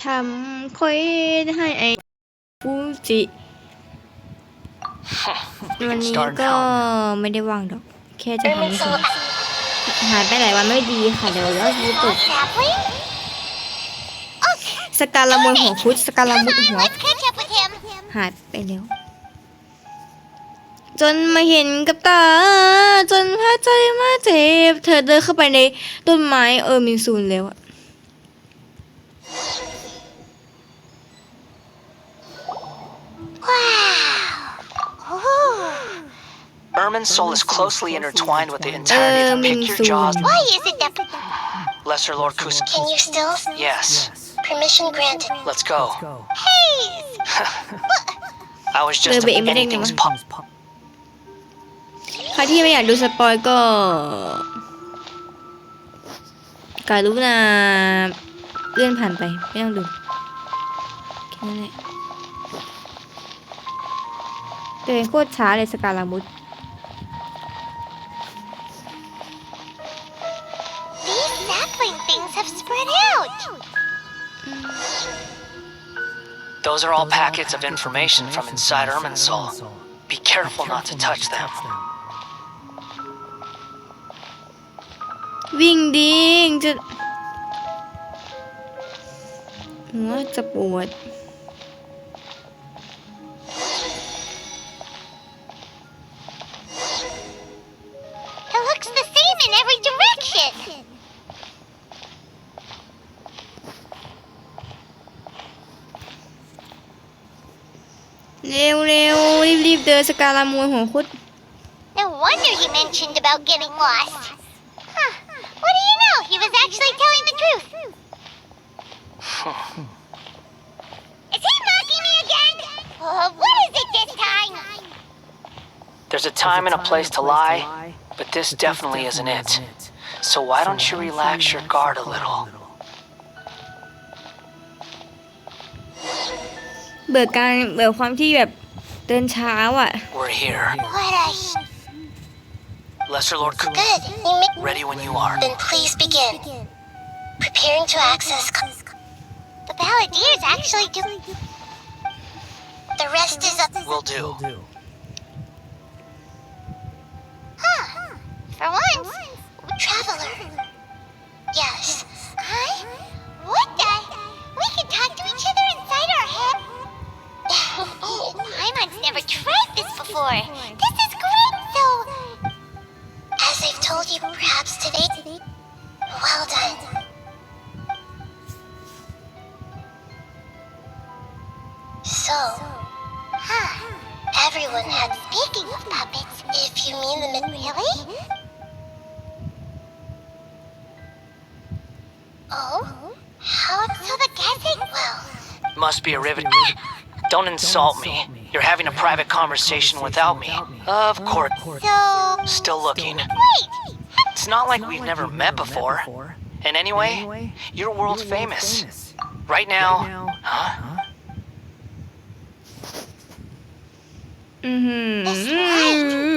ทำเควสให้ไอ้ฟูจิวันนี้ก็ไม่ได้ว่างดอกแค่จะทำไม่เสร็จหายไปหลายวันไม่ดีค่ะเดี๋ยวยูทูบสกาลามวยหัวคุดสกาลามุดหัวหายไปแล้วจนมาเห็นกับตาจนพาใจมาเจ็บเธอเดินเข้าไปในต้นไม้มินซูนแล้วอะErmin's soul is closely intertwined with the entirety of the Pick Your Jaws. Why is it that... Lesser Lord Kus... Can you still... Yes. Permission granted. Let's go. Hey! I was just anything's pop. ใครที่ไม่อยากดูสปอยก็การุณาเลื่อนผ่านไปไม่ต้องดูแค่นั้นแหละเดินโคตรช้าเลยสกาลามุด These sapling things have spread out. Those are all packets of information from inside Ermin's soul. Be careful not to touch them. วิ่งดิ้งจะหัวจะปวด It looks the same in every direction. เร็วเร็วรีบเดินสกาลามวยหัวคุด No wonder he mentioned about getting lost. Huh. What do you know? He was actually telling the truth. Is he mocking me again? What is it this time? There's a time and a place to lie, but this definitely isn't it. So why don't you relax your guard a little? เบื่อความที่แบบเดินช้าอ่ะ We're here. What a... Lesser Lord Kus... Good. You make... Ready when you are. Then please begin. Preparing to access... The Balladeers actually do... The rest is up... Will do. Huh. For once... Traveler. Yes. Huh? What the... We can talk to each other inside our head? Paimon's never tried this before. This is great, so... As I've told you perhaps today... Well done. So... Huh. Everyone had... Speaking of puppets, if you mean them in... Really? Oh? How so the guessing? Well... Must be a rivet. Don't insult me. You're having a private conversation without me. Of course. So... Still looking. Wait! It's not like we've never met before. And anyway, you're world famous. Right now, huh?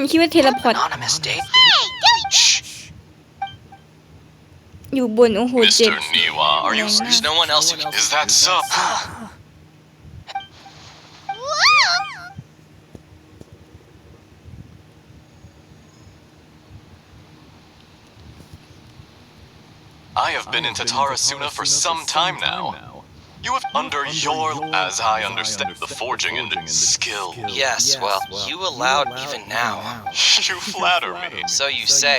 คิดว่าเทเลพอร์ต Anonymous date. Hey! Shh. อยู่บนโอ้โหเจ็บ Mr. Niwa, are you? There's no one else who can. Is that so? Whoa! I have been in Tatarasuna for some time now. You have under your, as I understand, the forging and skill. Yes, well, you allowed even now. You flatter me. So you say.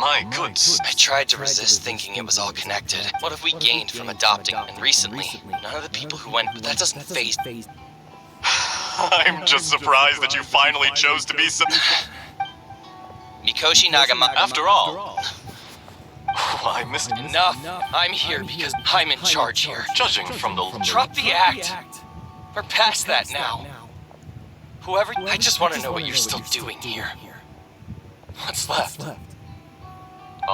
My goods. I tried to resist thinking it was all connected. What have we gained from adopting? And recently, none of the people who went, but that doesn't faze. I'm just surprised that you finally chose to be so. Mikoshi Nagama. After all. Why, Mr. Enough. I'm here because I'm in charge here. Judging from the. Drop the act. We're past that now. Whoever. I just want to know what you're still doing here. What's left?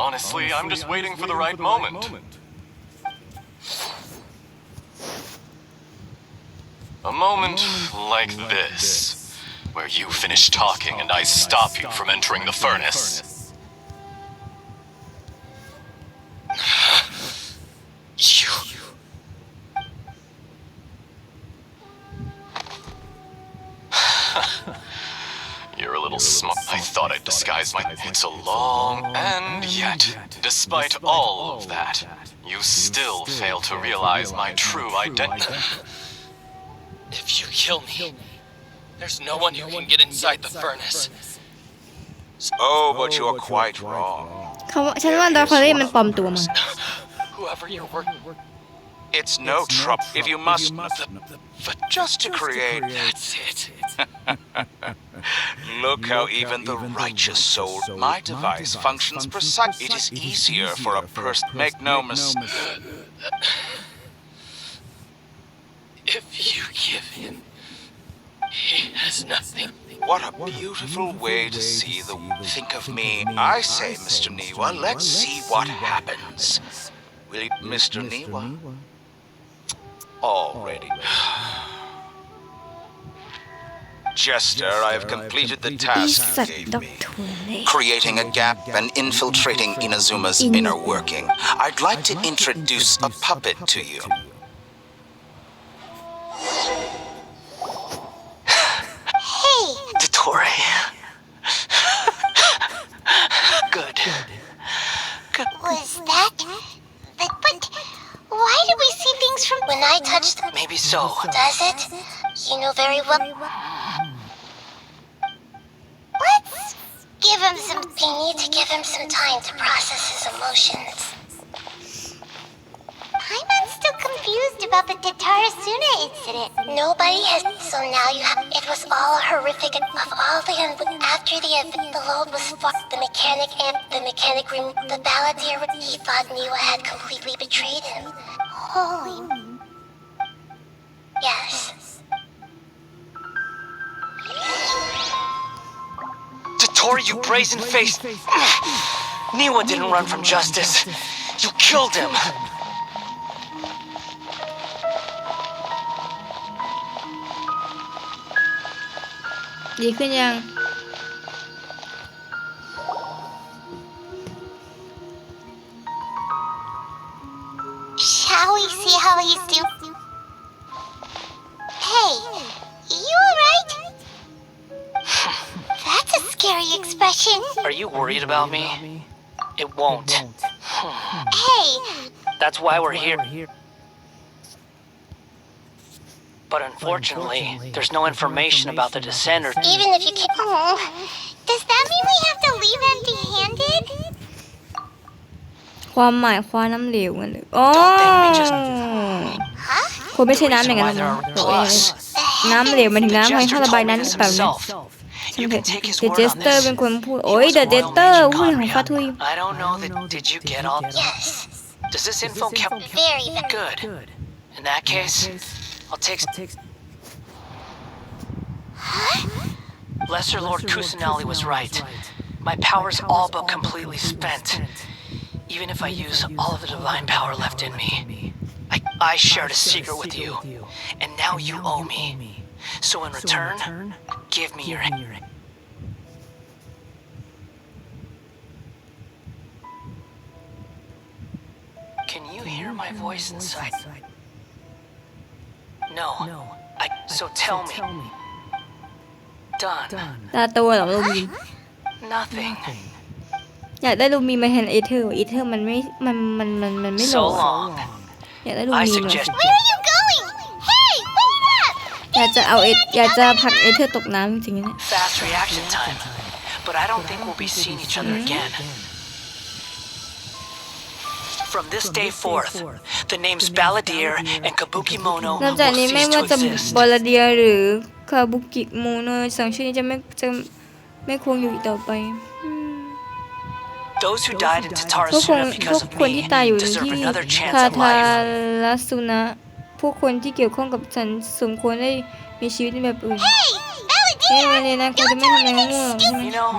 Honestly, I'm just waiting for the right moment. A moment like this, where you finish talking and I stop you from entering the furnace. You. You're a little smart. I thought I'd disguise my... It's a long... And yet, despite all of that, you still fail to realize my true identity. If you kill me, there's no one who can get inside the furnace. Oh, but you're quite wrong. ฉันว่าดอคาเร่มันปลอมตัวมา Whoever you're working with, It's no trouble if you must... Just to create... that's it. Look how even the righteous soul... My device functions precisely... It is easier for a person... Make no mistake... If you give him, he has nothing. What a beautiful way to see the... Think of me. I say, Mr. Niwa, let's see what happens. Will you... Mr. Niwa? Already. Jester, I have completed the อี task สั you ตว์ gave ด็อก me. ทูเล่ Creating a gap and infiltrating Inazuma's inner working. I'd like to introduce a puppet to you. Hey, Dottore. Good. was that? But why do we see things from when I touch them? Maybe so. Does it? You know very well. Let's give him some. We need to give him some time to process his emotions. I'm still confused about the Tatarasuna incident. Nobody has. So now you have. It was all horrific. Of all the after the event, the load was fucked. The mechanic room. The balladeer. He thought Niwa had completely betrayed him. Holy. Yes. Dottore, you brazen-faced... Niwa didn't run from justice. You killed him.ดีขึ้นยัง Shall we see how he's doing? Hey, you alright? That's a scary expression. Are you worried about me? It won't. Hey, That's why we're here. But unfortunately, there's no information about the descent or... even if you can. Oh, does that mean we have to leave empty-handed? ความหมายคว้าน้ำเหลวกันเลยอ๋อ Huh? คนไม่ใช่น้ำอย่าง Why นั้น there นะ are ตัวเอง plus. น้ำเหลวมันถึง The น้ำไว้ jester ถ้าระบาย told me นั้น this แบบนี้ himself. You can take his The word on Jester this. เป็นคนพูด He โอ้ย was The a royal Jester mage in ผู้ของฟาทุย I don't know that... Did you get all... Yes. Does this info count? Very, very. Good. In that case, I'll take... Lesser Lord Kusanali was right. My power's all but completely spent. Even if I use all of the divine power left in me. I shared a secret with you, and now you owe me. So in return, give me your... Can you hear my voice inside? No. So tell me. Done. ตาโตเหรอลูมีน Nothing. อยากได้ลูมีนมาแทนเอเธอร์เอเธอร์มันไม่หล่ So อ long. อยากได้ลู I มีน suggest... Where are you going? Hey, wait up! อยากจะเอาอยากจะผลักเอเธอร์ตกน้ำจริงๆนะเนี่ย Fast reaction time. But I don't think we'll be seeing each other again. From this day forth, the names Balladeer and Kabukimono นอกจาก will นี้ไม่ cease ว่า to จะ exist. บอลเดียหรือคาบุกิโมโนสองชื่อนี้จะไม่คงอยู่อีกต่อไป Those who died in พวก Tatarasuna because of คนที่ me ตายอยู่ deserve ที่ another chance คา at ทา life. ลาสุนะพวกคนที่เกี่ยวข้องกับฉันสมควรได้มีชีวิตในแบบอื่น Hey, เอ้ย Balladeer! วันนี้นะคุณจะไม่ทำอะไรโง่ๆใช่ไหม You know,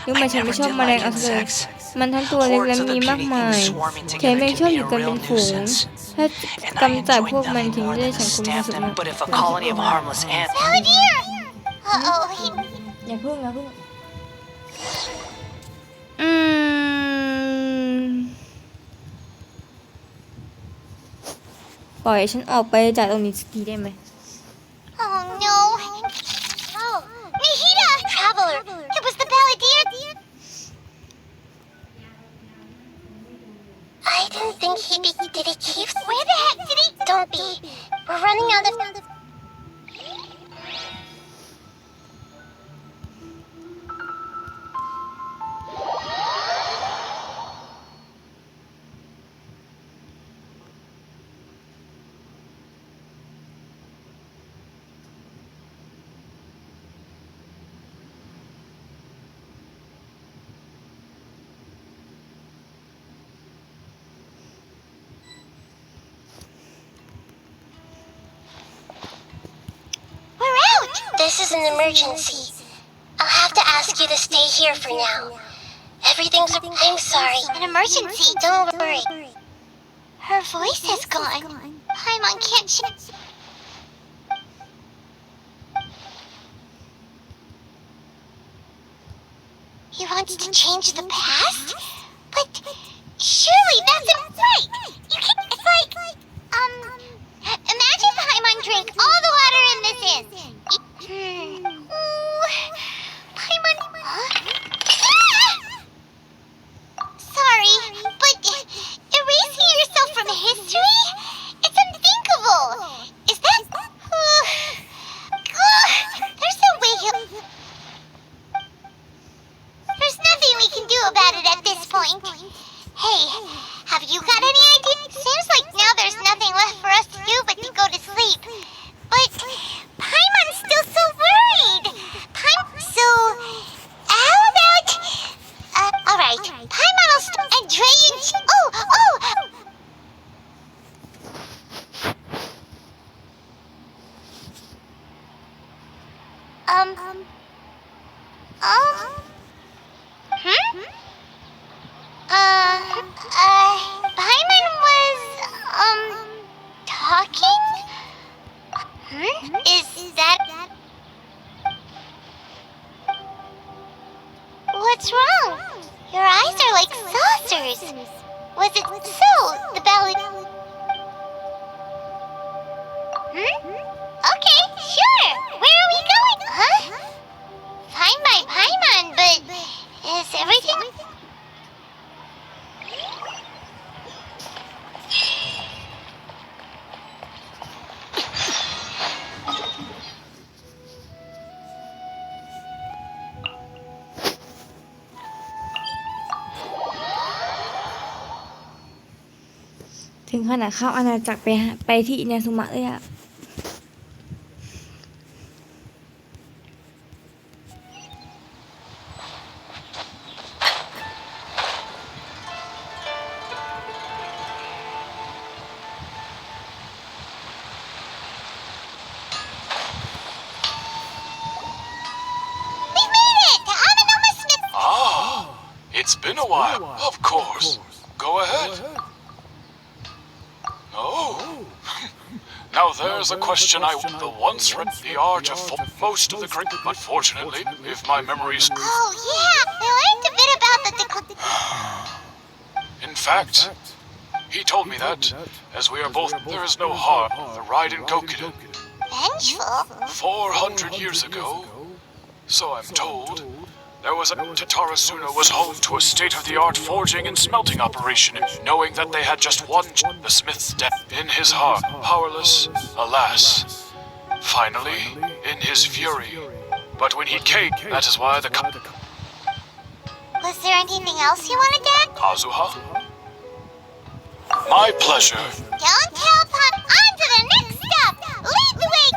รู้ไหม I ฉัน never ไม่ชอบ did แมลง like อัศเลย insects. มันทั้งตัวเล็กและ Hordes of มี the มาก beauty มาย things swarming แค่ together ไม่ can ชอบ be อยู่ a กันเป็น real ฝูง nuisance. ถ้า And I กำจัด enjoyed พวกมัน nothing ถึง more จะได้ than สัง to คม stamp สุข them. But if a colony of harmless ants... Balladeer! Uh-oh, he... อย่าเพิ่งปล่อยฉันออกไปจากตรงนี้สักทีได้ไหม Oh, no. Oh, Did he keep? Where the heck did he? Don't be. We're running out of. This is an emergency. I'll have to ask you to stay here for now. Everything's... I'm sorry. An emergency? Don't worry. Her voice has gone. Paimon can't... He wants to change the past? But surely that's right. You can't... It's like... Imagine Paimon drank all the water in this inn. Paimon... Sorry, but erasing yourself from history? It's unthinkable. Is that... There's no way There's nothing we can do about it at this point. Hey, have you got any idea? Seems like now there's nothing left for us to do but to go to sleep. But Paimon's still so worried. So, how about... alright. Paimon will and Dre Paimon was, talking? Is that... What's wrong? Your eyes are like saucers. Was it so, the ballad... Okay, sure. Where are we going? Huh? Fine by Paimon, but is everything...ถึงขนาดเข้าอาณาจักรไปที่อินาซุมะเลยอะ It's been a while. Of course. Go ahead. Oh. Now there's a question I once read the art of most of the great, but fortunately, if my memories... Oh, yeah! I learned a bit about the... In fact, he told me that, as we are both, there is no harm in the ride in Gokiden. Vengeful? 400 years ago, so I'm told, there was a Tatarasuna was home to a state-of-the-art forging and smelting operation, knowing that they had just one the smith's dead in his heart, powerless, alas. Finally, in his fury. But when he came, that is why the... Was there anything else you wanted to add? Kazuha? My pleasure. Don't tell Pop. On to the next stop! Lead the way!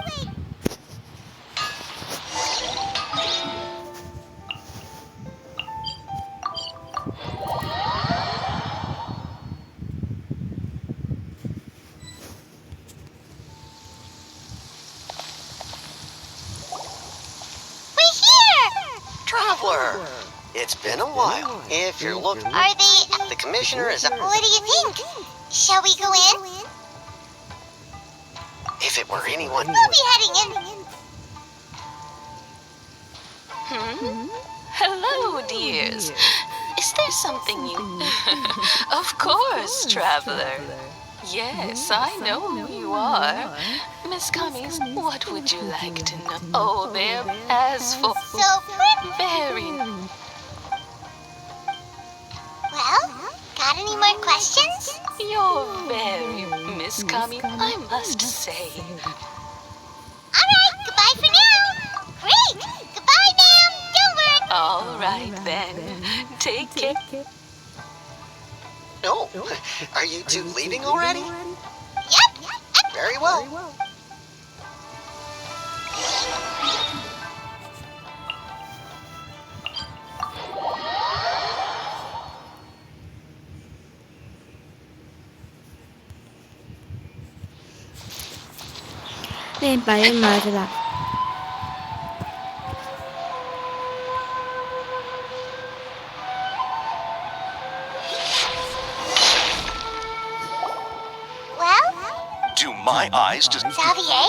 We're here! Traveler, it's been a while. If you're looking... Are they... The commissioner is... What do you think? Shall we go in? If it were anyone... We'll be heading in. Hello, dears. Is there something you... Of course, traveler. Yes, I know who you are. Miss Cummings, what would you like to know? Oh, they're as for... So pretty. Very... Well, got any more questions? You're very Miss Kami, I must say. Alright, goodbye for now. Great! Goodbye, ma'am. Don't worry. All right then. Take care. No. Are you two leaving already? Yep. Very well. เล่นไปเล่นมาจะหลับ Well, Do my eyes just... Xavier,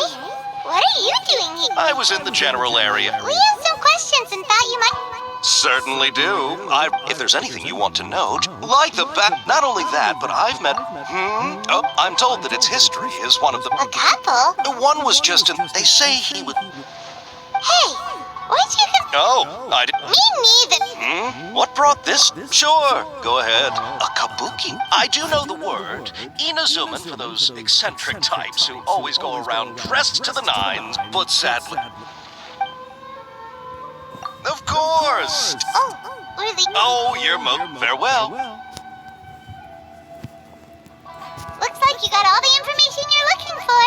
what are you doing here? I was in the general area. We have some questions and thought you might... Certainly do. If there's anything you want to know, like the not only that, but I've met... Oh, I'm told that its history is one of the... A couple? One was just an... They say he was... Hey, where'd you come... Oh, I didn't... Me neither. What brought this? Sure, go ahead. A kabuki? I do know the word. Inazuman for those eccentric types who always go around dressed to the nines, but sadly... Of course! Oh, really? Oh, you're farewell. Looks like you got all the information you're looking for.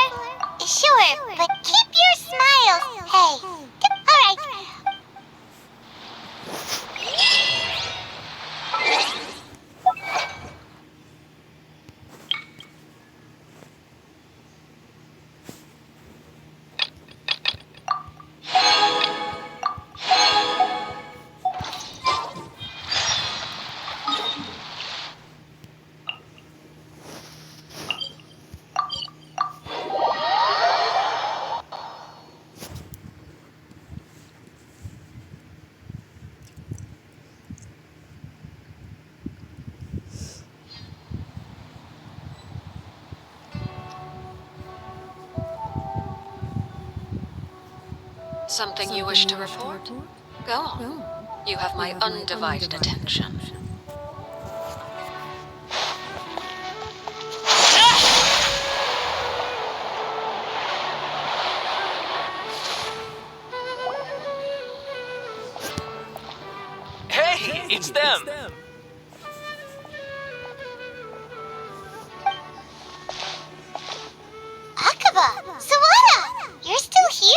Sure, but keep your smiles. Hey. All right. Something you wish to report? Go on. You have my undivided attention. Hey, it's them! Akaba, Sawada, you're still here?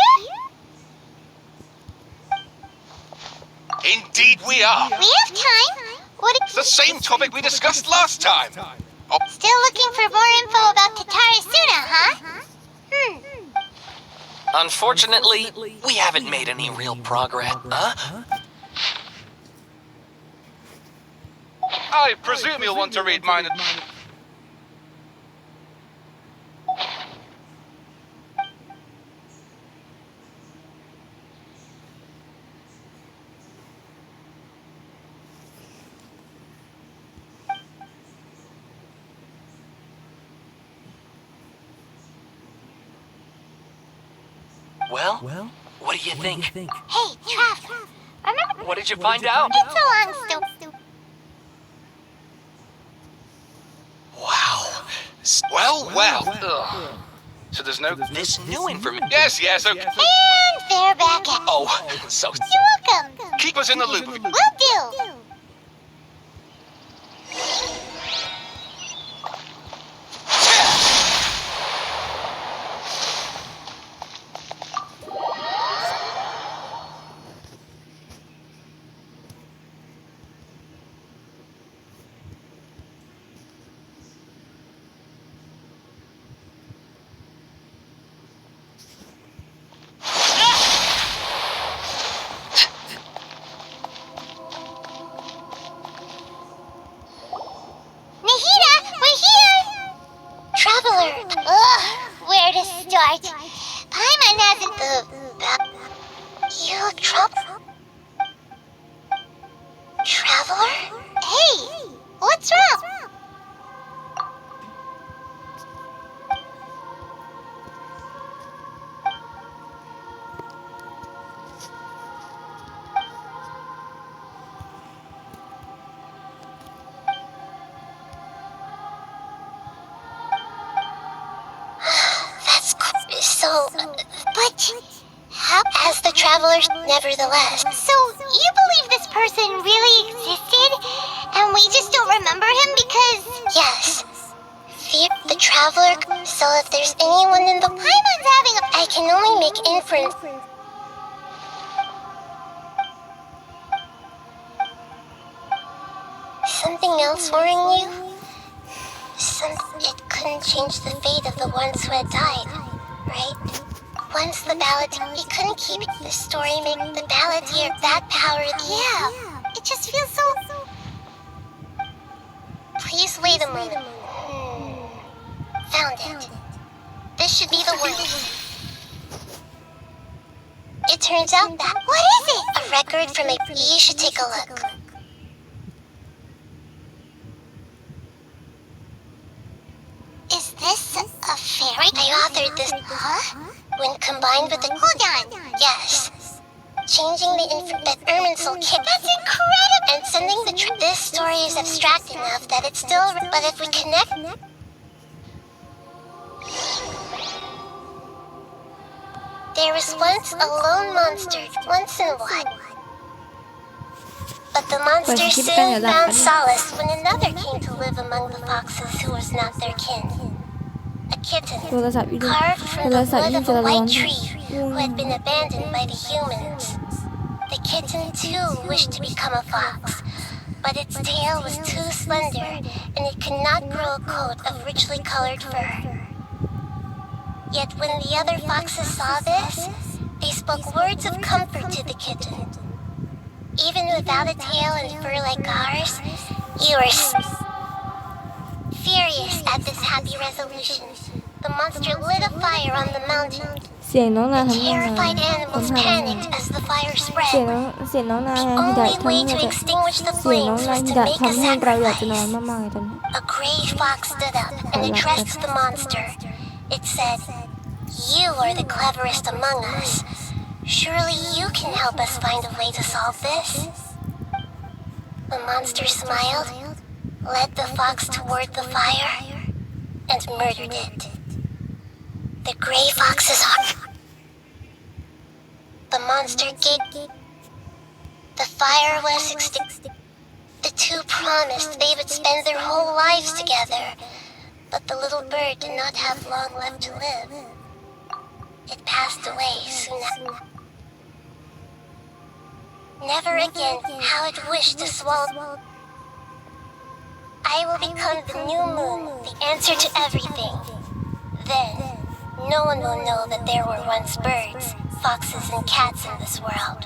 Indeed we are. We have time. What? It's the same topic we discussed last time. Oh, Still looking for more info about Tatara Suna, huh? Unfortunately, we haven't made any real progress. Huh? I presume you'll want to read mine. Well, what do you think? Hey, Trav. Remember? What did you find out? It's a long story. Wow. Well. Ugh. So there's no... This new information. Yes, okay. And they're back at Oh, so... You're welcome. Keep us in the loop. Will do. Nahida, we're here! Traveler. Ugh, where to start? Paimon hasn't... You look Traveler? Hey, what's wrong? So, but as the travelers, nevertheless. So, you believe this person really existed, and we just don't remember him because... Yes. The traveler, so if there's anyone in the... Paimon's having a... I can only make inference. Something else worrying you? It couldn't change the fate of the ones who had died, right? Once the ballad... He couldn't keep the story, make the balladeer that power... Yeah, it just feels so... Please wait a moment. Found it. This should be the one. It turns out that... What is it? A record from a... You should take a look. Is this a fairy? I authored this... Huh? When combined with the... Hold on. Yes. Changing the that Irminsul kit. That's incredible! And sending the... This story is abstract enough that it's still... But if we connect... There was once a lone monster, once in a while. But the monster soon found solace when another came to live among the foxes who was not their kin. A kitten, carved from the wood of a white tree who had been abandoned by the humans. The kitten too wished to become a fox, but its tail was too slender and it could not grow a coat of richly colored fur. Yet when the other foxes saw this, they spoke words of comfort to the kitten. Even without a tail and fur like ours, you were furious at this happy resolution. The monster lit a fire on the mountain. เสียงน้องนา The ทำยังไง terrified animals panicked as the fire เสียง spread. น้องนา The ฮิดะ only ทำ way ให้ to แบบ extinguish the เสียงน้อง flames นา was ฮิ to ดะ make a ทำให้เราอยากจะนอน sacrifice. มากๆเลยตอนนี้ A gray fox stood up and addressed the monster. It said, "You are the cleverest among us. Surely you can help us find a way to solve this." The monster smiled, led the fox toward the fire, and murdered it. The gray fox's heart. The monster gaped. The fire was extinct. The two promised they would spend their whole lives together, but the little bird did not have long left to live. It passed away soon after. Never again how it wished to swallow. I will become the new moon, the answer to everything. Then, no one will know that there were once birds, foxes, and cats in this world.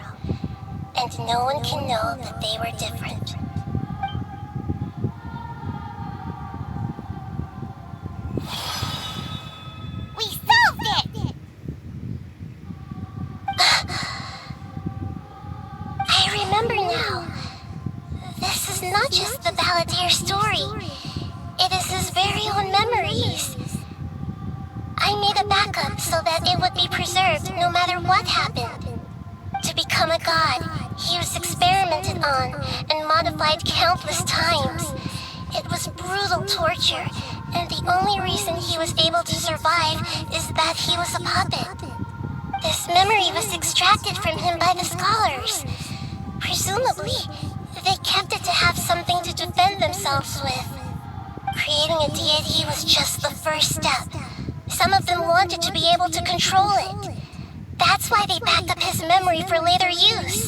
And no one can know that they were different. We solved it! I remember now. This is not just the balladeer story. It is his very own memories. I made a backup so that it would be preserved no matter what happened. To become a god, he was experimented on and modified countless times. It was brutal torture, and the only reason he was able to survive is that he was a puppet. This memory was extracted from him by the scholars. Presumably, they kept it to have something to defend themselves with. Creating a deity was just the first step. Some of them wanted to be able to control it. That's why they backed up his memory for later use.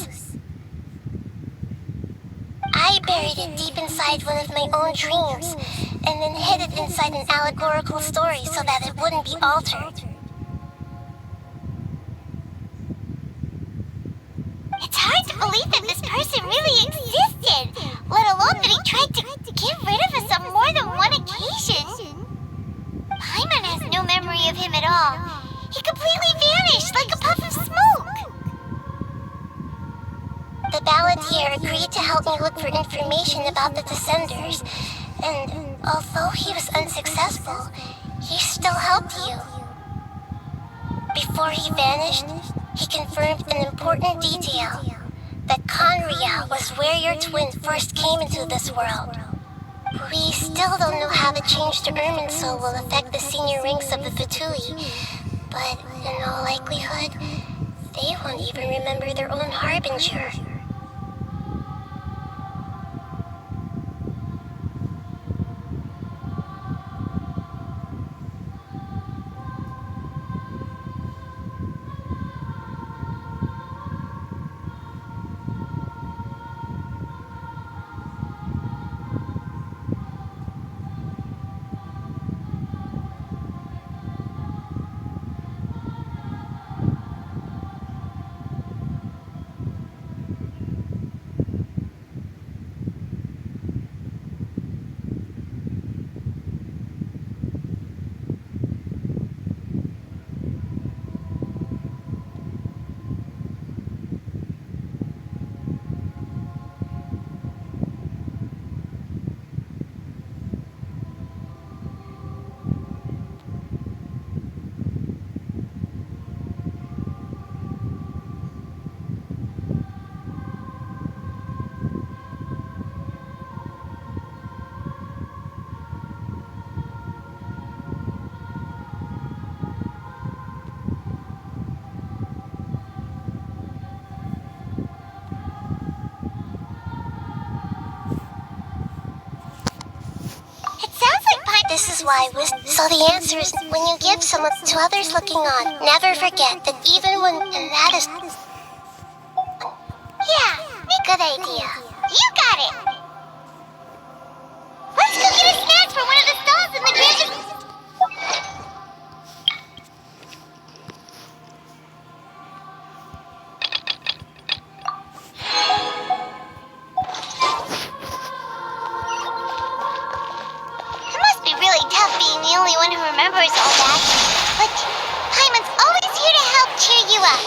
I buried it deep inside one of my own dreams, and then hid it inside an allegorical story so that it wouldn't be altered. It's hard to believe that this person really existed, let alone that he tried to get rid of us on more than one occasion. Paimon has no memory of him at all. He completely vanished like a puff of smoke. The balladeer agreed to help me look for information about the Descenders, and although he was unsuccessful, he still helped you. Before he vanished, he confirmed an important detail, that Conria was where your twin first came into this world. We still don't know how the change to Irminsul will affect the senior ranks of the Fatui, But in all likelihood, they won't even remember their own harbinger. This is why so the answer is when you give someone to others looking on, never forget that even when, and that is... Yeah, good idea. You got it! Let's go get a snack from one of the stalls in the Genshin... Being the only one who remembers all that. But Paimon's always here to help cheer you up.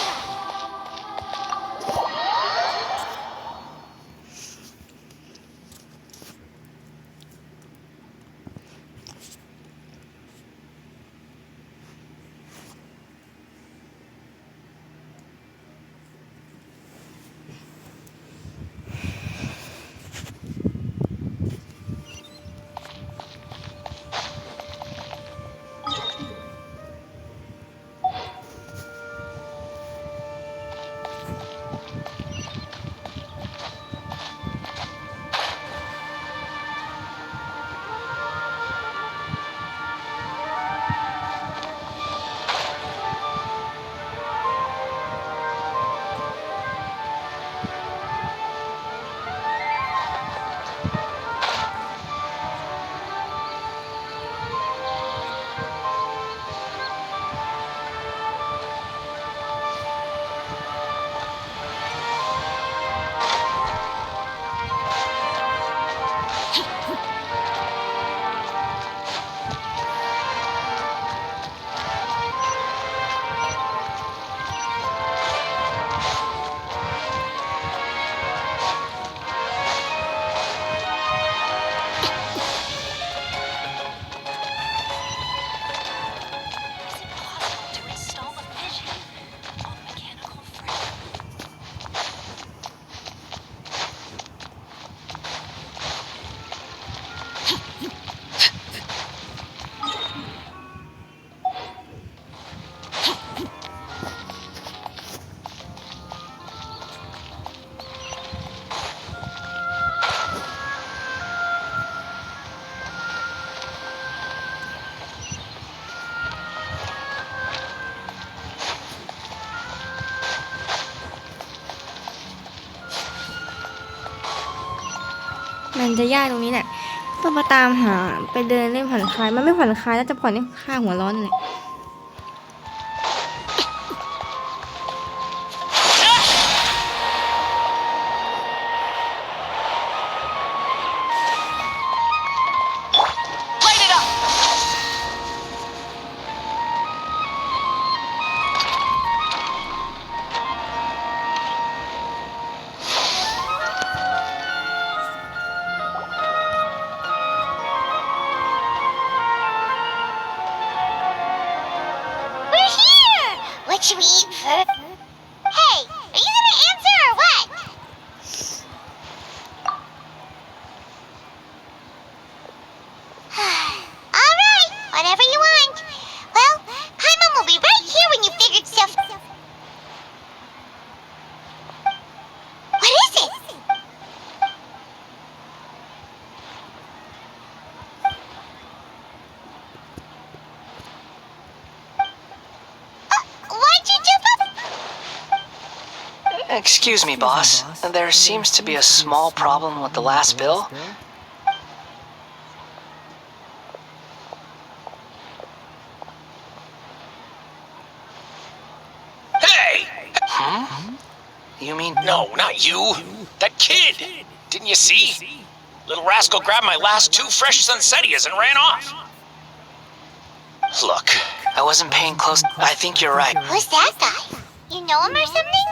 มันจะยากตรงนี้แหละต้องมาตามหาไปเดินเล่นผ่อนคลายมันไม่ผ่อนคลายแล้วจะผ่อนให้ค่าหัวร้อนเลย What should we eat first? Hey, are you gonna answer or what? Alright, whatever you want. Well, Paimon will be right here. Excuse me, boss. There seems to be a small problem with the last bill. Hey! You mean... No, not you. That kid. Didn't you see? Little rascal grabbed my last 2 fresh Sunsettias and ran off. Look. I wasn't paying close... I think you're right. Who's that guy? You know him or something?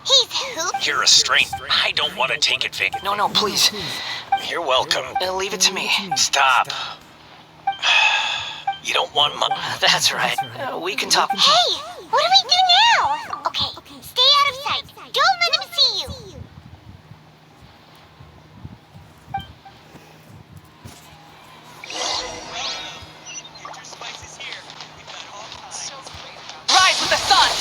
He's who? You're a stranger. I don't want to take advantage. No, please. You're welcome. Leave it to me. Stop. You don't want my... That's right. We can talk... Hey! What do we do now? Okay, stay out of sight. Don't let him see you. Rise with the sun!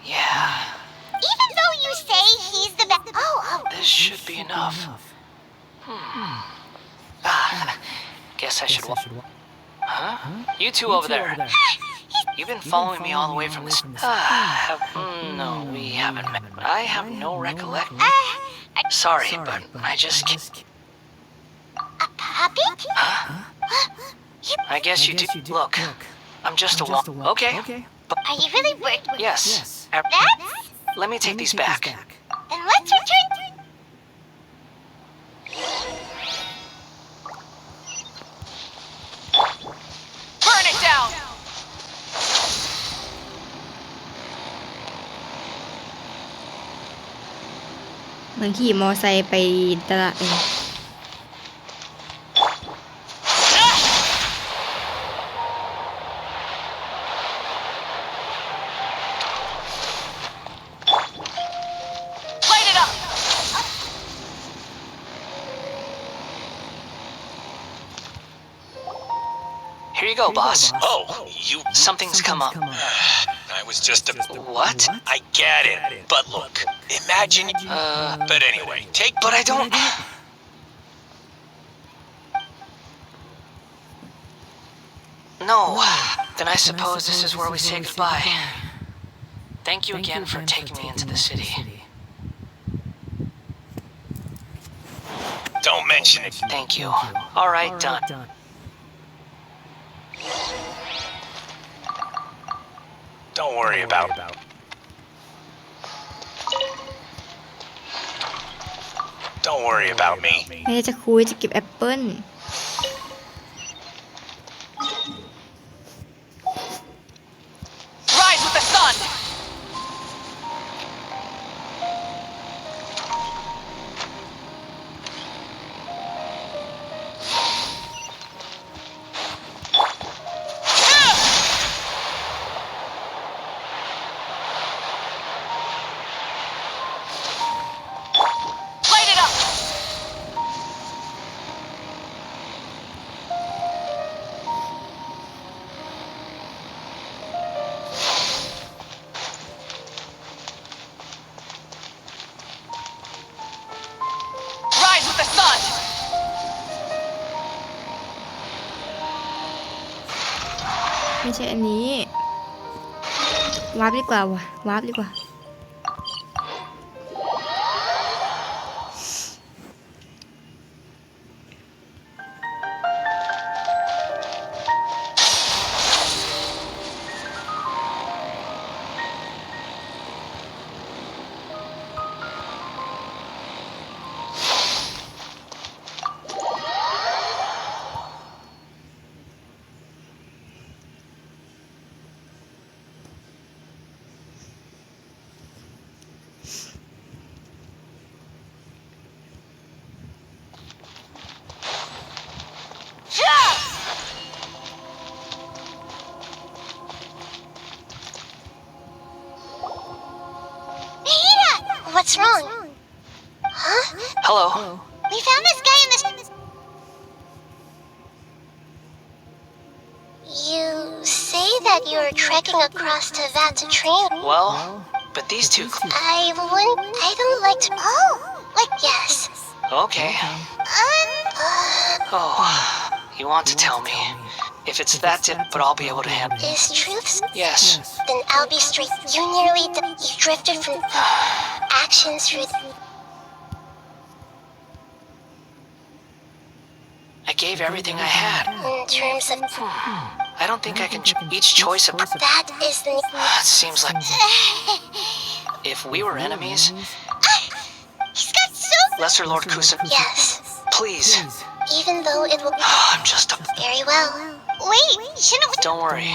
Yeah, Even though you say he's the best. Oh. this should be enough. Guess I should walk. Huh? You two over there. You've been following me all the way from this... no, we haven't met. I have no recollection. Sorry, but I just can't... A puppet? I guess you do... Look, I'm just a walk... Okay. Are you really working? Yes. That's... Let me take these back. Then let's return. Burn it down!เหมือนขี่มอไซค์ไปตลาดเอง Light it up! Here you go, boss. Oh, you... Something's come up. I was just a... What? I get it. But look, imagine... But anyway, take... But I don't... No. Then I suppose this is where we say goodbye. Thank you again for taking me into the city. Don't mention it. Thank you. All right, done. Don't worry about... Don't worry about me. ไม่ได้จะคุยจะเก็บแอปเปิ้ล Rise with the sun! Light it up! ไม่ใช่อันนี้วาร์ปดีกว่าวะวาร์ปดีกว่า What's wrong? Huh? Hello. We found this guy in the... You say that you're trekking across to that to train. Well, but these two... I don't like to... Oh! Like, yes. Okay. Oh, you want to tell me. If it's that dip, but I'll be able to handle it. Is truth? Yes. Then I'll be straight. You you drifted from actions through I gave everything I had. in terms of... I don't think I can each choice a... That is the... It seems like... If we were enemies... He's got so... Lesser Lord Kusa... Yes. Please. Even though it will... I'm just a... Very well. Wait, shouldn't we... Don't worry.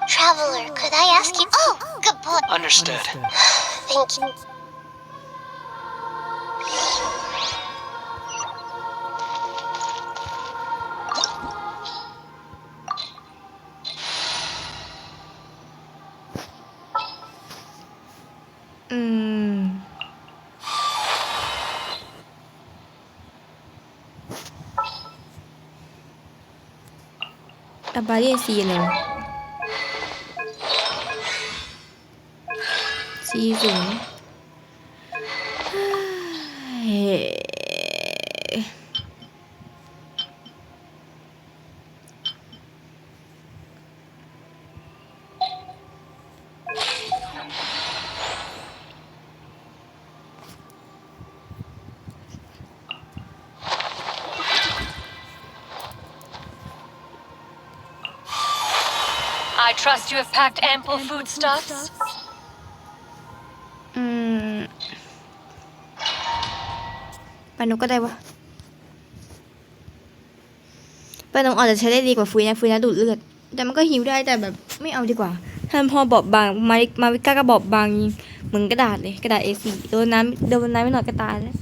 Traveler, could I ask you... Oh, good point. Understood. Thank you.บาเรียซีเลยซีสูงI trust you have packed ample foodstuffs. ปานุก็ได้วะปานุอาจจะใช้ได้ดีกว่าฟุยนะดูดเลือดแต่มันก็หิวได้แต่แบบไม่เอาดีกว่าท่านพอบอบบางมาวิก้าก็บอบบางเหมือนกระดาษเลยกระดาษ A4 โดนน้ำไม่หน่อยก็ตายแล้ว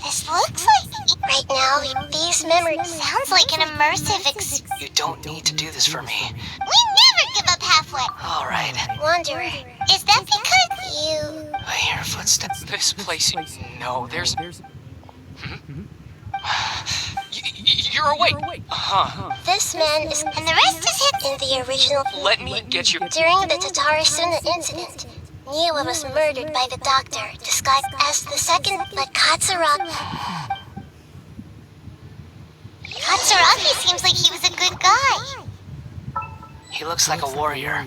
This looks like... Right now, these memories... Sounds like an immersive You don't need to do this for me. We never give up halfway. All right. Wanderer, is that because you... I hear footsteps. This place... No, there's... You're awake! Huh. This man is... And the rest is hidden in the original... Let me get you... During the Tatarasuna incident, Niwa was murdered by the doctor, disguised as the second... But Katsuragi... Katsuragi seems like he was a good guy. He looks like a warrior,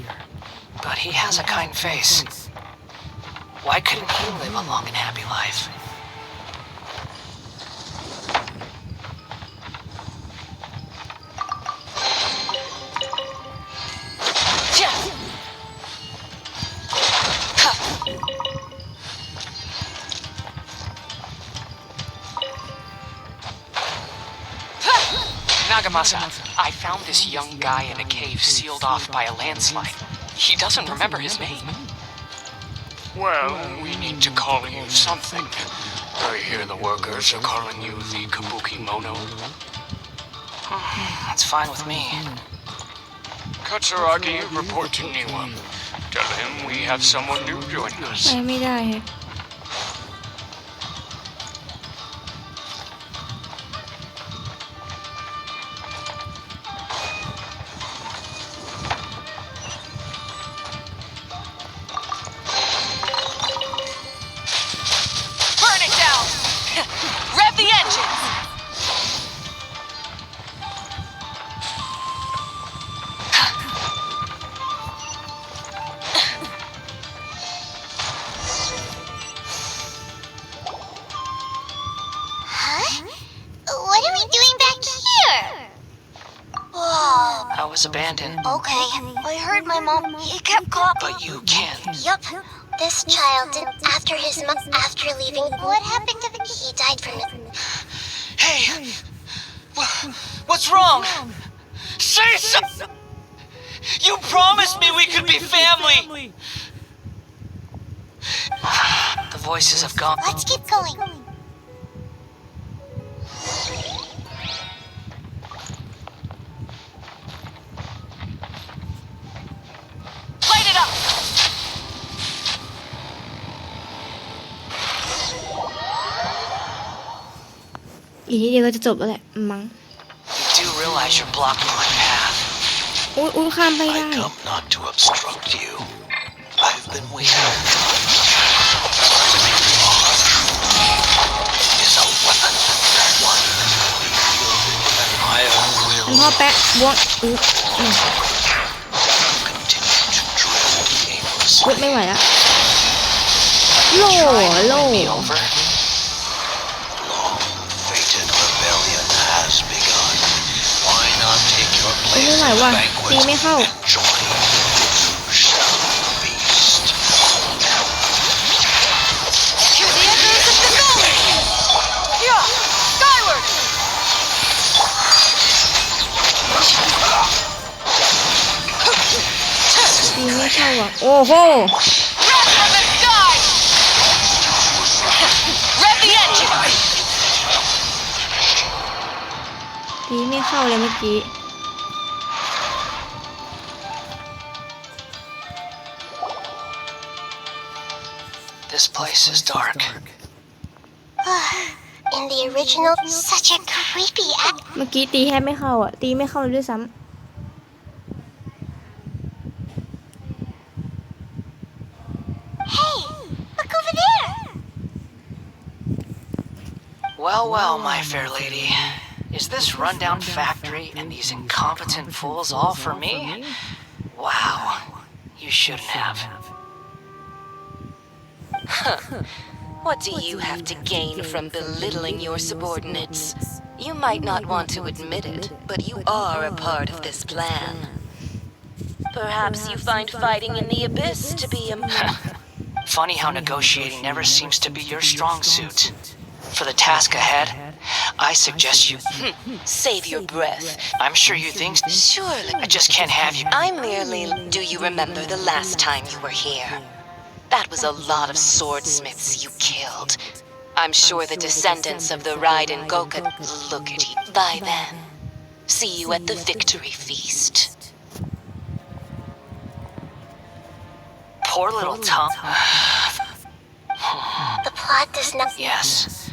but he has a kind face. Why couldn't he live a long and happy life? Nagamasa, I found this young guy in a cave sealed off by a landslide. He doesn't remember his name. Well, we need to call you something. I hear the workers are calling you the Kabuki Mono. That's fine with me. Katsuragi, report to Niwa. Tell him we have someone new joining us. ไปไม่ได้ฮะ Burn it down! Rev the engine! Huh? What are we doing back here? Whoa. I was abandoned, Okay, I heard my mom. He kept calling. but you can't. Yup. This child did after his after leaving. What happened to the... He died from it. Hey! What's wrong? Say something! You promised me we could be family! The voices have gone. Let's keep going. Light it up! อีกนิดเดียวก็จะจบแล้วแหละมั้ง You do realize you're blocking my path. อุ้ยข้ามไปได้ I come not to obstruct you. I've been waiting. Is a weapon. One. I ท่าน will พ่อแปะบวง continue to drill aimlessly. ไม่ไหวแล้วโล่ Me over? Long-fated rebellion has begun. Why not take your ไม่ place ไหว in the ว่ะ banquet ตีไม่เข้า and join those who shall feast? To the echoes of the valley! Yeah! Skyward! ตีไม่เข้าอ่ะโอ้โห Wrath from the sky! Rev the engine! ตีไม่เข้าเลยเมื่อกี้ This place is dark. In the original, such a creepy act. เมื่อกี้ตีแทบไม่เข้าอ่ะตีไม่เข้าเลยด้วยซ้ Hey, look over there. Well, my fair lady. Is this rundown factory and these incompetent fools all for me? Wow. You shouldn't have. What do you have to gain from belittling your subordinates? You might not want to admit it, but you are a part of this plan. Perhaps you find fighting in the abyss to be a... Funny how negotiating never seems to be your strong suit. For the task ahead, I suggest you... Save your breath. I'm sure you think... Surely. I just can't have you... I merely... Do you remember the last time you were here? That was a lot of swordsmiths you killed. I'm sure the descendants of the Raiden Goka look at you. By then, see you at the victory feast. Poor little Tom. The plot does not. Yes.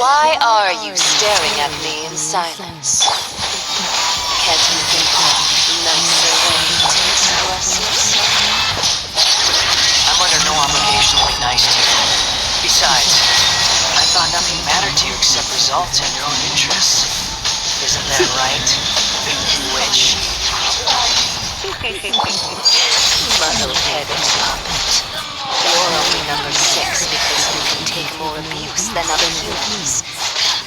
Why are you staring at me in silence? Can't you think of a nicer way to express yourself? I'm under no obligation to be nice to you. Besides, I thought nothing mattered to you except results and your own interests. Isn't that right? Witch. Muddle-headed puppet. You're only number 6 because you can take more abuse than other humans.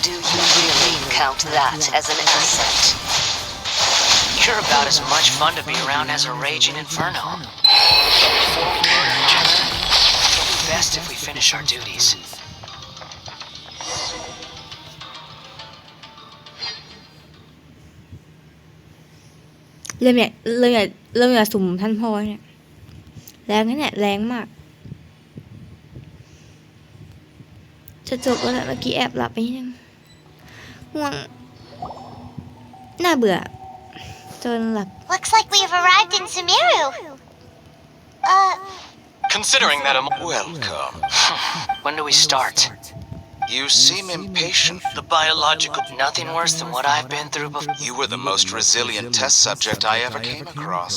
Do you really count that as an asset? You're about as much fun to be around as a raging inferno. But before we murder each other, it'll be best if we finish our duties. ำเริ่มอยากสุ่มท่านพ่อเนี่ยแรงนะเนี่ยแรงมาก จะจบแล้วแหละเมื่อกี้แอบหลับไปนิดนึงง่วงน่าเบื่อจนหลับ Looks like we've arrived in Sumeru. Considering that Welcome. When do we start? You seem impatient. The biological... Nothing worse than what I've been through before. You were the most resilient test subject I ever came across.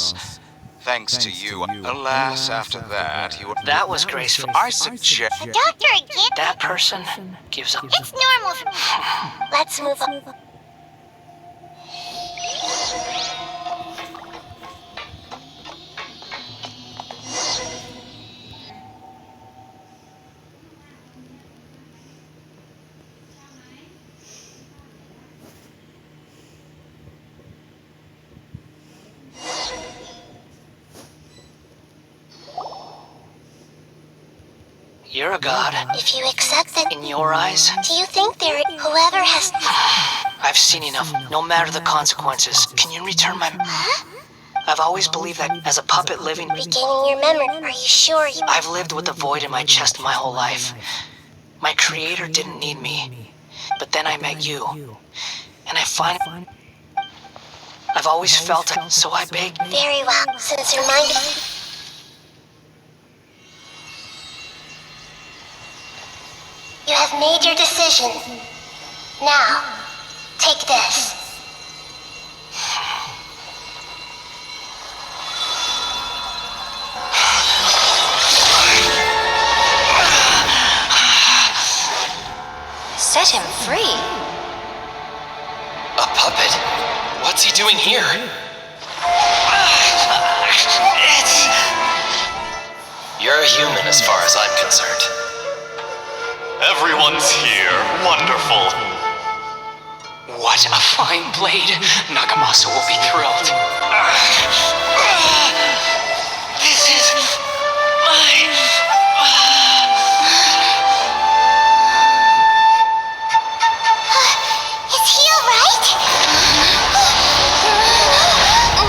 Thanks to you. Alas, after that, you were... That was graceful. I suggest... The doctor again? That person gives up. It's normal. Let's move on. You're a god. If you accept it, In your eyes, do you think whoever has... I've seen enough. No matter the consequences. Can you return my... I've always believed that as a puppet living... Regaining your memory, are you sure you... I've lived with a void in my chest my whole life. My creator didn't need me. But then I met you. And I finally... I've always felt it, so I beg... Very well, since your mind... You have made your decision. Now, take this. Set him free? A puppet? What's he doing here? You're a human as far as I'm concerned. Everyone's here. Wonderful. What a fine blade. Nagamasa will be thrilled. This is my... Is he alright? No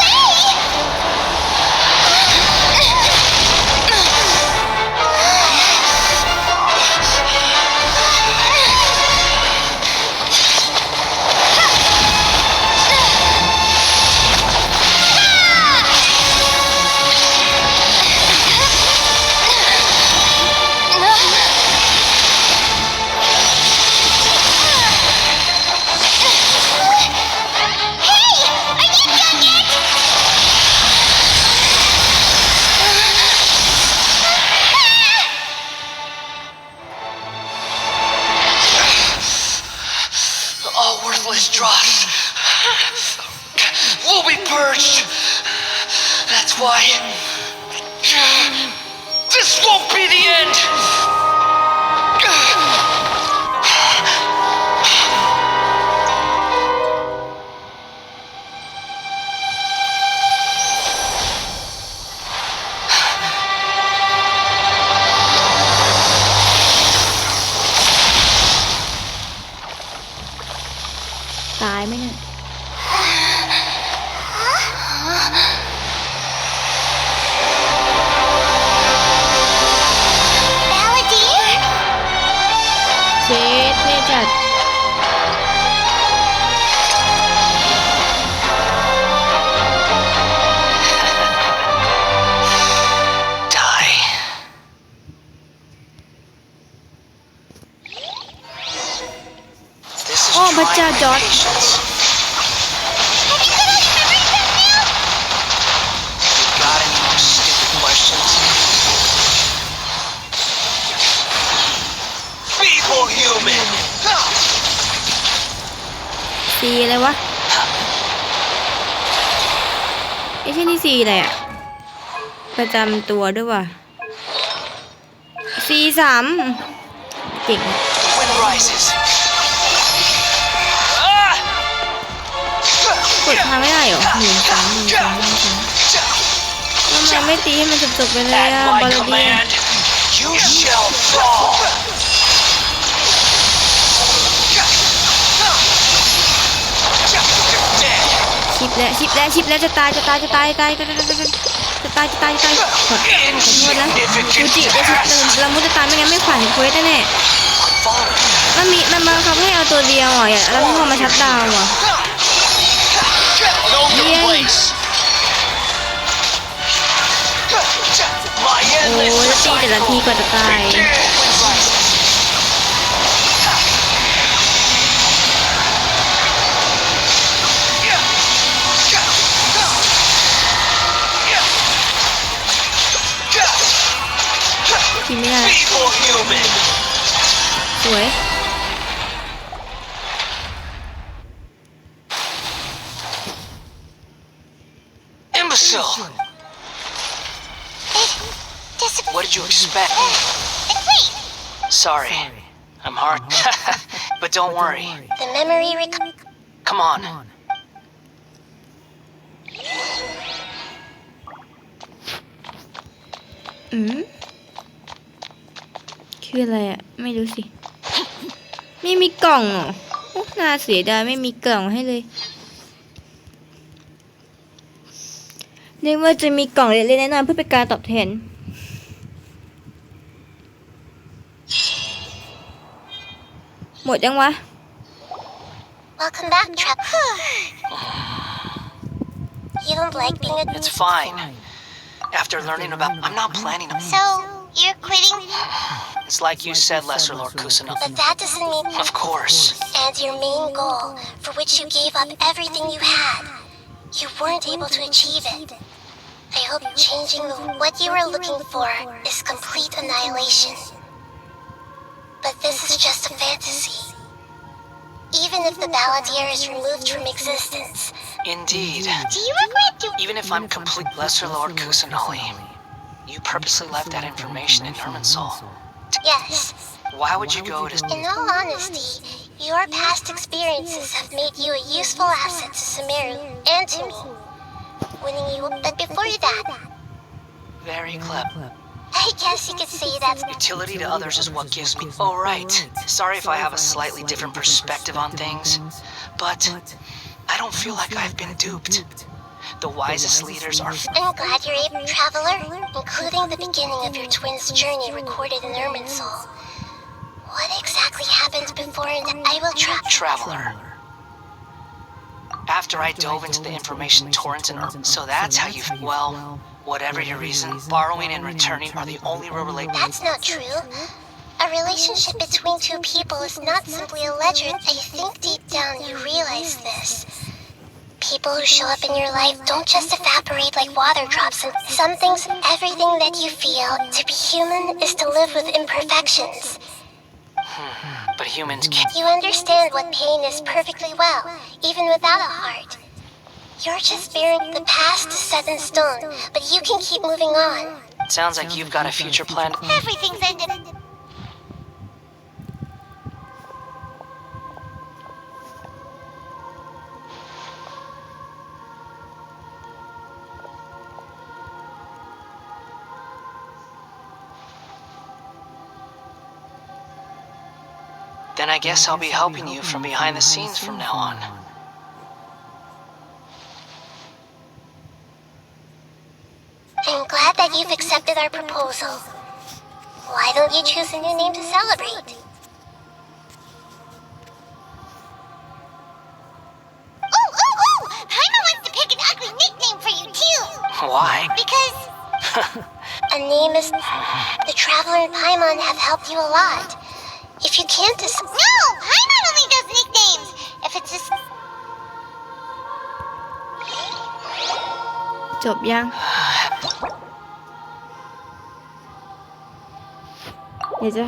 way! All worthless dross will be purged. That's why this won't be the end.ตายไหมเนี่ย Balladeer? เชดเท่จัด Die. โอ้พระเจ้าจอร์จ Got any more stupid questions? Feeble human! สีอะไรวะไอ้เช่นที่สีอะไรอะประจำตัวด้วยว่ะสีสามเก่ง Wind rises. กดทางไม่ได้เหรอหนึ่งสามทำไมไม่ตีให้มันจบๆไปเลยอะ At บอ my ลเดีย command, you shall fall. ชิปแล้วจะตายขอโทษนะฟูจิจะชิปเรามุจะตายไม่งั้นไม่ผ่านเควสแน่ๆมันบังคับให้เอาตัวเดียวอ่ะแล้วพอมาชัดดาวอ่ะ Know your place. โอ้ยตีแต่ละทีกว่าจะตาย ทีไม่ได้ Feeble human. สวย Imbecile. What did you expect? Wait! Sorry. I'm hard. But don't worry. The memory Come on. คืออะไรอ่ะ ไม่รู้สิ ไม่มีกล่องเหรอโอ้น่าเสียดายไม่มีกล่องให้เลยเรียกว่าจะมีกล่องเล็กๆแนะนำเพื่อเป็นการตอบแทน หมดยังวะ Welcome back, Trap. You don't like being a... It's fine. After learning about... I'm not planning to... So, You're quitting? It's like you said, Lesser Lord Kusanagi. But that doesn't mean... Of course. And your main goal, for which you gave up everything you had, you weren't able to achieve it. I hope changing what you were looking for is complete annihilation. But this is just a fantasy. Even if the Balladeer is removed from existence. Indeed. Do you regret to... Even if I'm complete Lesser Lord Kusanagi, you purposely left that information in Irminsul. Yes. Why would you go to... In all honesty, your past experiences have made you a useful asset to Sumeru and to me. Winning you, but before that... Very clever. I guess you could say that's... Utility to others is what gives me... Oh, right. Sorry if I have a slightly different perspective on things, but I don't feel like I've been duped. The wisest leaders are... I'm glad you're able, Traveler, including the beginning of your twins' journey recorded in Irminsul. What exactly happened before and I will Traveler. After I dove into the information torrents in Irminsul, so that's how you... Well, whatever your reason, borrowing and returning are the only real relationships. That's not true. A relationship between two people is not simply a ledger. I think deep down you realize this. People who show up in your life don't just evaporate like water drops, and some things, everything that you feel, to be human is to live with imperfections. But humans can't... You understand what pain is perfectly well, even without a heart. You're just bearing the past is set in stone, but you can keep moving on. Sounds like you've got a future planned. Everything's ended. Then I guess I'll be helping you from behind the scenes from now on. I'm glad that you've accepted our proposal. Why don't you choose a new name to celebrate? Oh! Paimon wants to pick an ugly nickname for you too! Why? Because... a name is... The Traveler and Paimon have helped you a lot. If you can't decide... No! Paimon only does nicknames! If it's a... จบยัง เดี๋ยวจะ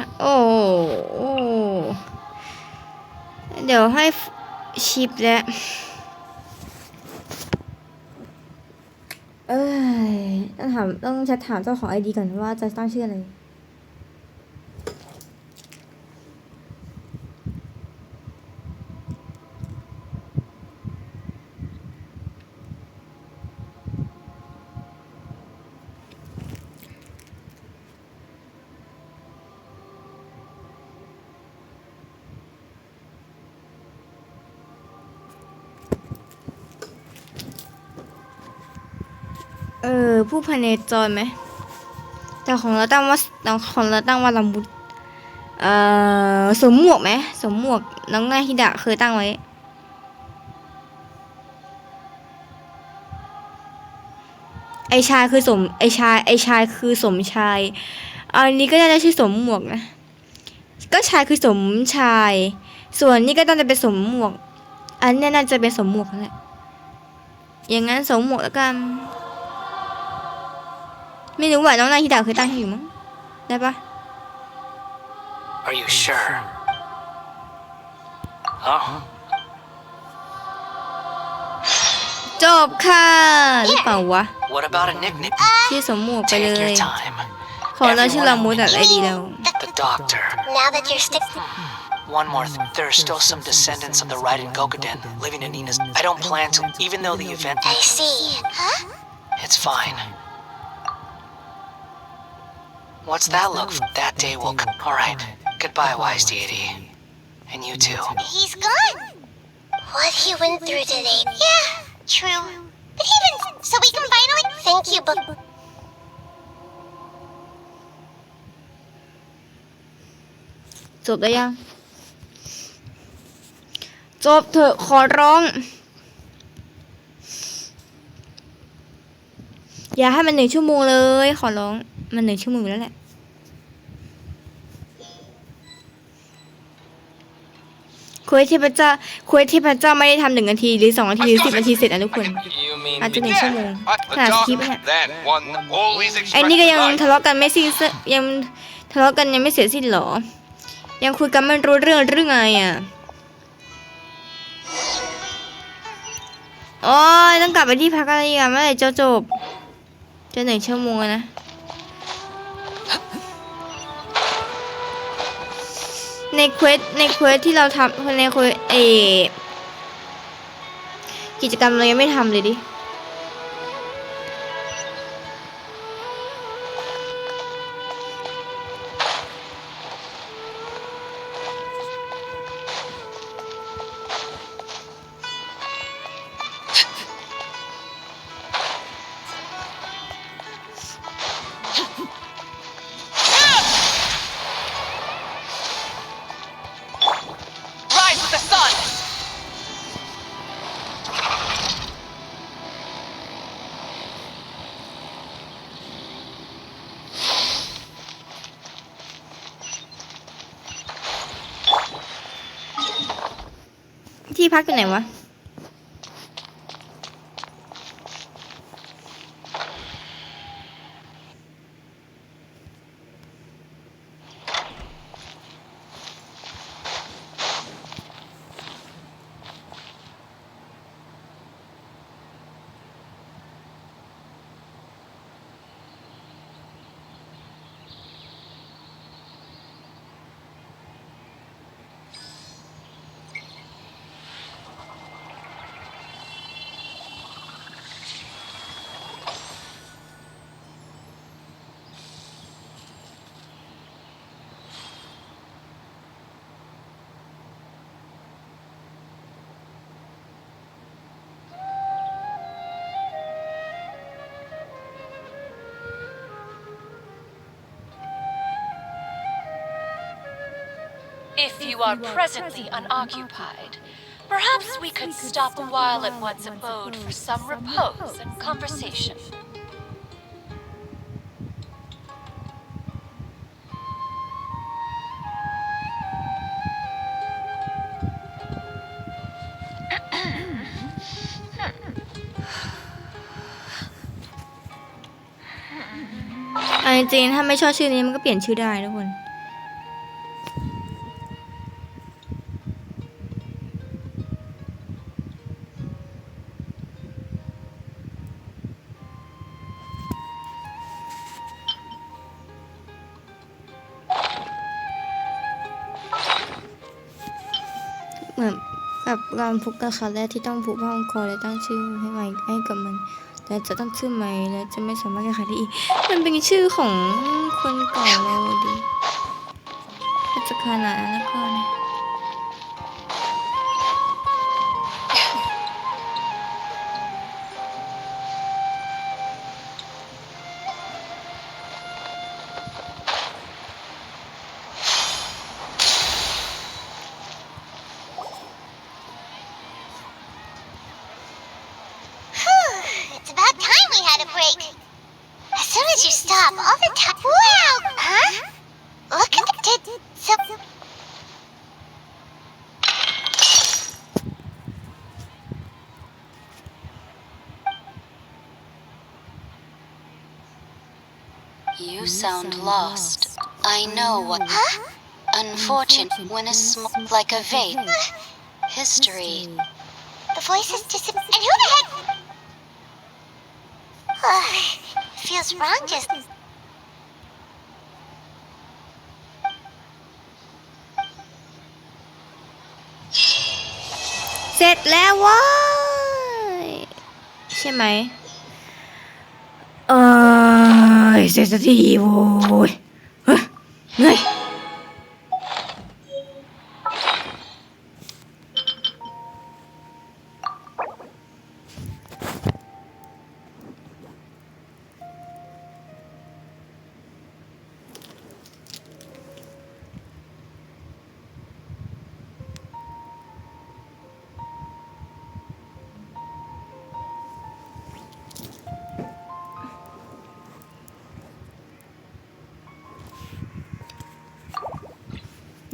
เดี๋ยวให้ชิปแล้วต้องแชทถามเจ้าของไอดีก่อนว่าจะตั้งชื่ออะไรผู้ภายในจอยไหมแต่ของเราตั้งว่าละมุดสวมหมวกไหมสวมหมวกน้องนายฮิดะเคยตั้งไว้ไอชายคือคือสมชายอันนี้ก็น่าจะชื่อสมหมวกนะก็ชายคือสมชายส่วนนี้ก็ต้องจะเป็นสมหมวกอันนี้น่าจะเป็นสมหมวกนั่นแหละอย่างงั้นสมหมวกแล้วกันไม่รู้ว่าน้องนายฮิดะเคยตั้งให้อยู่มั้งได้ปะ Are you sure? Huh? จบค่ะหรือเปล่าวะ What about a nickname? ชื่อสมหมวกไปเล Take ย your time. ขอเราชื่อละมุดอะไรดีแล้ว The doctor. Now that you're One more thing. There are still some descendants of the Raiden Gokuden living in Ina's. I don't plan to, even though the event... I see. Huh? It's fine. What's that look for? That day will come. Alright. Goodbye, wise deity. And you too. He's gone. What he went through today. Yeah, true. But even so we can finally... Thank you, but... จบได้ยังจบเถอะขอร้องอย่าให้มัน1 ชั่วโมงเลยขอร้องมัน1 ชั่วโมงแล้วแหละ คุยเทพเจ้าไม่ได้ทำ1 นาทีหรือ2 นาทีหรือ10 นาทีเสร็จนะทุกคน You mean อาจจะ1 ชั่วโมง the ขนาด dog คลิปเนี่ย that one always ไอ้นี่ก็ยัง expressed ทะเลาะกันไม่สิ้นยังทะเลาะกันยังไม่เสร็จสิ้นหรอยังคุยกันไม่รู้เรื่องไงอ่ะโอ้ยต้องกลับไปที่พักอะไรกันเมื่อไหร่จะจบจะ1 ชั่วโมงนะในเควสที่เราทำในเควสกิจกรรมเรายังไม่ทำเลยดิที่พักอยู่ไหนวะIf you are presently unoccupied, perhaps we could stop a while at one's abode for some repose and conversation.เอาจริงๆถ้าไม่ชอบชื่อนี้มันก็เปลี่ยนชื่อได้ทุกคนเหมือนกับการผูกกระคาแรกที่ต้องผูกผ้าพันคอและตั้งชื่อให้ใหม่ให้กับมันแต่จะต้องชื่อใหม่และจะไม่สามารถแก้ไขได้อีกมันเป็นชื่อของคนเก่าแล้วดิถ้าจะขนาดนั้นแล้วก็นะIt's about time we had a break. As soon as you stop, all the time. Wow! Huh? Look at the so. You sound lost. I know what. Huh? Unfortunate when a like a vape. History. The voices disappeared. And who the heck? Feels wrong just. เสร็จแล้วว้ยใช่ไหมเสร็จสักทีโว้ยเหนื่อย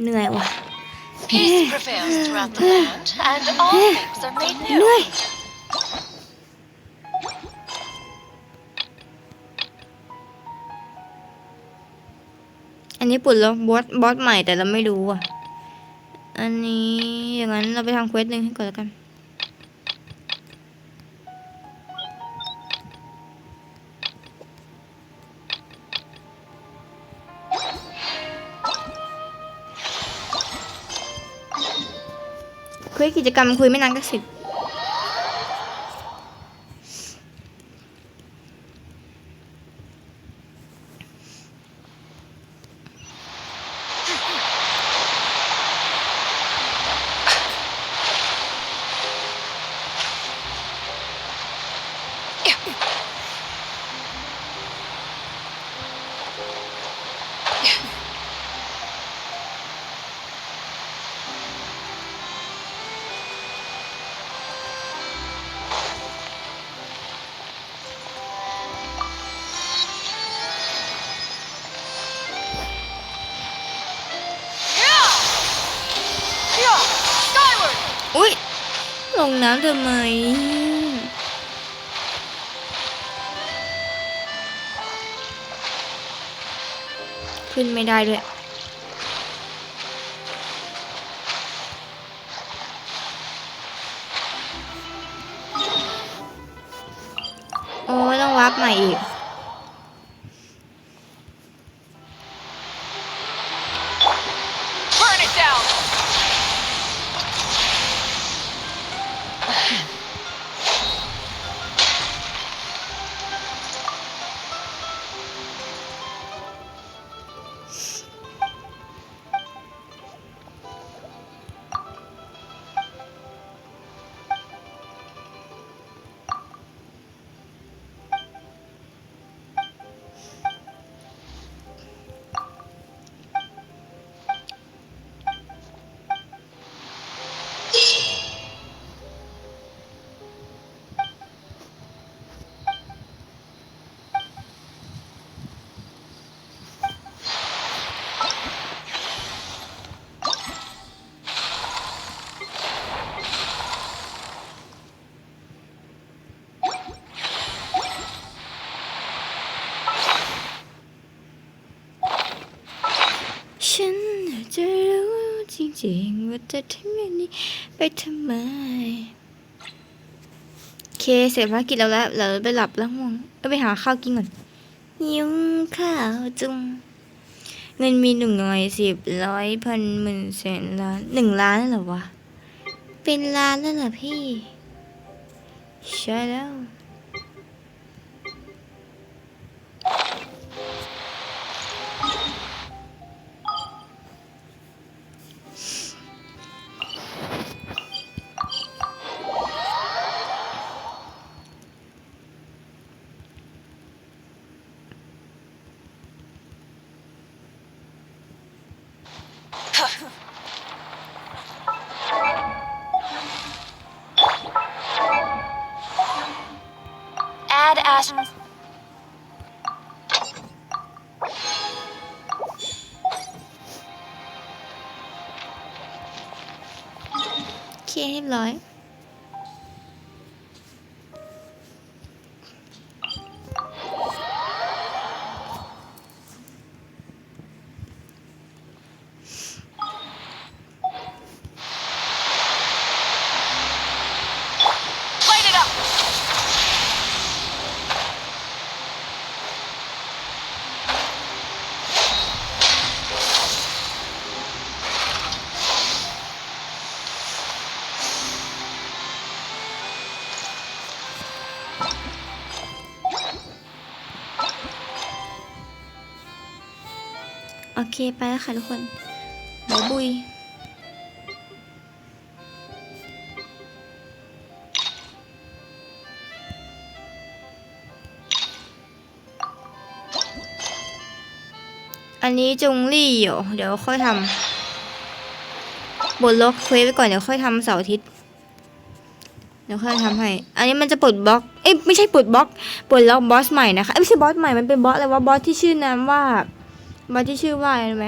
เหนื่อยว่ะ Peace prevails throughout the land, and all things are made เหนื่อย new. อันนี้ปลดล็อกบอสใหม่แต่เราไม่รู้อ่ะ อันนี้อย่างนั้นเราไปทำเควสหนึ่งให้ก่อนแล้วกัน เควสกิจกรรมคุยไม่นานก็เสร็จ อุ๊ย ลงน้ำทำไม ขึ้นไม่ได้ด้วย โอ้ยต้องวาร์ปใหม่อีก Burn it down! ฉันจะรู้จริงๆว่าจะทิ้งอันนี้ไปทำไม โอเคเสร็จภารกิจแล้วเราไปหลับแล้วง่วงไปหาข้าวกินก่อนหิวข้าวจุงเงินมี110,100,10,000,1,000,000 เหรอวะ เป็นล้านแล้วเหรอพี่ ใช่แล้ว Add Ash. โอเคเรียบร้อย Light it up! โอเคไปแล้วค่ะทุกคนบ๊ายบุยอันนี้จงลี่เดี๋ยวค่อยทำบทล็อกเควสไว้ก่อนเดี๋ยวค่อยทำเสาร์อาทิตย์เดี๋ยวค่อยทำให้อันนี้มันจะปลดบล็อกไม่ใช่ปลดบล็อกปลดล็อกบอสใหม่นะคะไม่ใช่บอสใหม่มันเป็นบอสอะไรวะบอสที่ชื่อนามว่าบอสที่ชื่อว่าอะไรไหม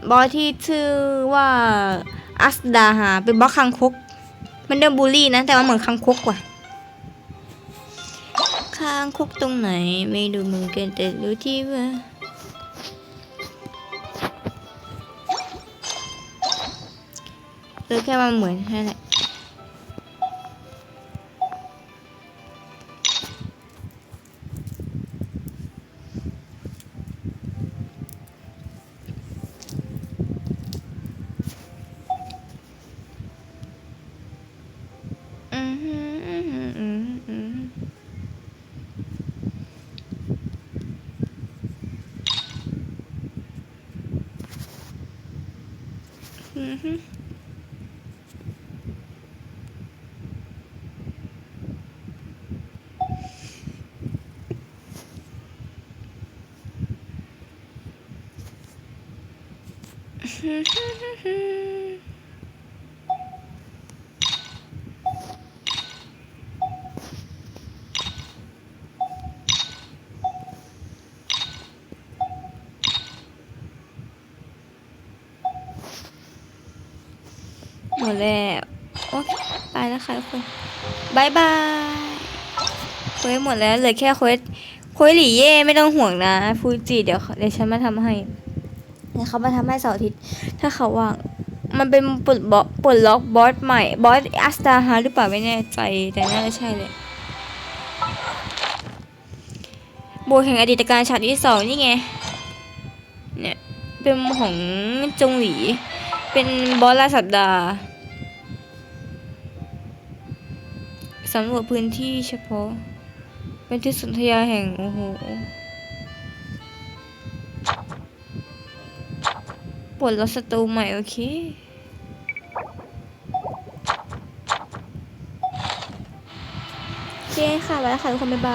บอสที่ชื่อว่า อัสดาฮาเป็นบอสคังคกมันเดิมบูลลี่นะแต่ว่าเหมือนคังคกกว่าคังคกตรงไหนไม่ดูเหมือนกันแต่รู้ที่ว่าแค่มันเหมือนแค่นั้นหมดแล้วโอเคไปแล้วค่ะทุกคนบายบายเควสหมดแล้วเหลือแค่เควสหลี่เย่ไม่ต้องห่วงนะฟูจิเดี๋ยวฉันมาทำให้เดี๋ยวเขามาทำให้เสาร์อาทิตย์ถ้าเขาว่างมันเป็นปลดล็อกบอสใหม่บอสอัสตาฮาหรือเปล่าไม่แน่ใจแต่น่าจะใช่เลยบทแห่งอดีตการฉากที่2นี่ไงเนี่ยเป็นของจงหลีเป็นบอสรายสัปดาห์สำรวจพื้นที่เฉพาะเป็นที่สนธยาแห่งโอ้โหปลดล็อกศัตรูใหม่โอเคค่ะไปแล้วค่ะทุกคนบ๊ายบาย